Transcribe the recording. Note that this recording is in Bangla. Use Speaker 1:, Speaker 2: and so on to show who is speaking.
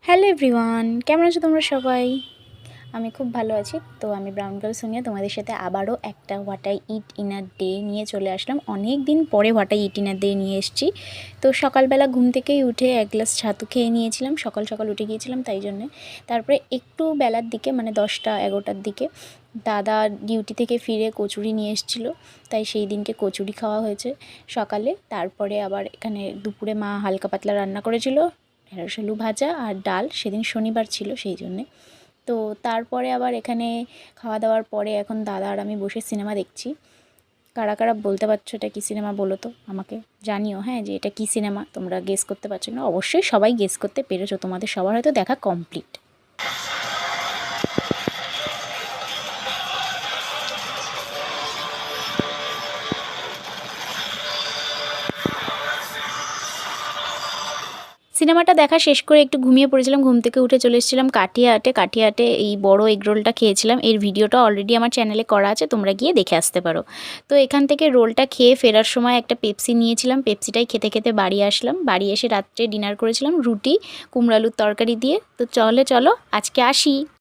Speaker 1: হ্যালো এভরিওয়ান, কেমন আছো তোমরা সবাই? আমি খুব ভালো আছি। তো আমি ব্রাউন গার্ল সোনিয়া তোমাদের সাথে আবারও একটা what I it in a day নিয়ে চলে আসলাম। অনেক দিন পরে what I it in a day নিয়ে এসেছি। তো সকালবেলা ঘুম থেকেই উঠে এক গ্লাস ছাতু খেয়ে নিয়েছিলাম, সকাল সকাল উঠে গিয়েছিলাম তাই জন্যে। তারপরে একটু বেলার দিকে মানে 10টা-11টার দিকে দাদা ডিউটি থেকে ফিরে কচুরি নিয়ে এসেছিলো, তাই সেই দিনকে কচুরি খাওয়া হয়েছে সকালে। তারপরে আবার এখানে দুপুরে মা হালকা পাতলা রান্না করেছিল, ঢেঁড়স আলু ভাজা আর ডাল, সেদিন শনিবার ছিল সেই জন্যে। তো তারপরে আবার এখানে খাওয়া দাওয়ার পরে এখন দাদা আর আমি বসে সিনেমা দেখছি। কারা কারা বলতে পারছো এটা কী সিনেমা বলো তো আমাকে জানিও, হ্যাঁ, যে এটা কী সিনেমা তোমরা গেস করতে পারছো না? অবশ্যই সবাই গেস করতে পেরেছো, তোমাদের সবার হয়তো দেখা কমপ্লিট। সিনেমাটা দেখা শেষ করে একটু ঘুমিয়ে পড়েছিলাম, ঘুম থেকে উঠে চলে এসেছিলাম কাঠিয়াটে এই বড় এগরোলটা খেয়েছিলাম। এর ভিডিওটা অলরেডি আমার চ্যানেলে করা আছে, তোমরা গিয়ে দেখে আসতে পারো। তো এখান থেকে রোলটা খেয়ে ফেরার সময় একটা পেপসি নিয়েছিলাম, পেপসিটাই খেতে খেতে বাড়ি আসলাম। বাড়ি এসে রাত্রে ডিনার করেছিলাম রুটি কুমড়ো আলুর তরকারি দিয়ে। তো চলো আজকে আসি।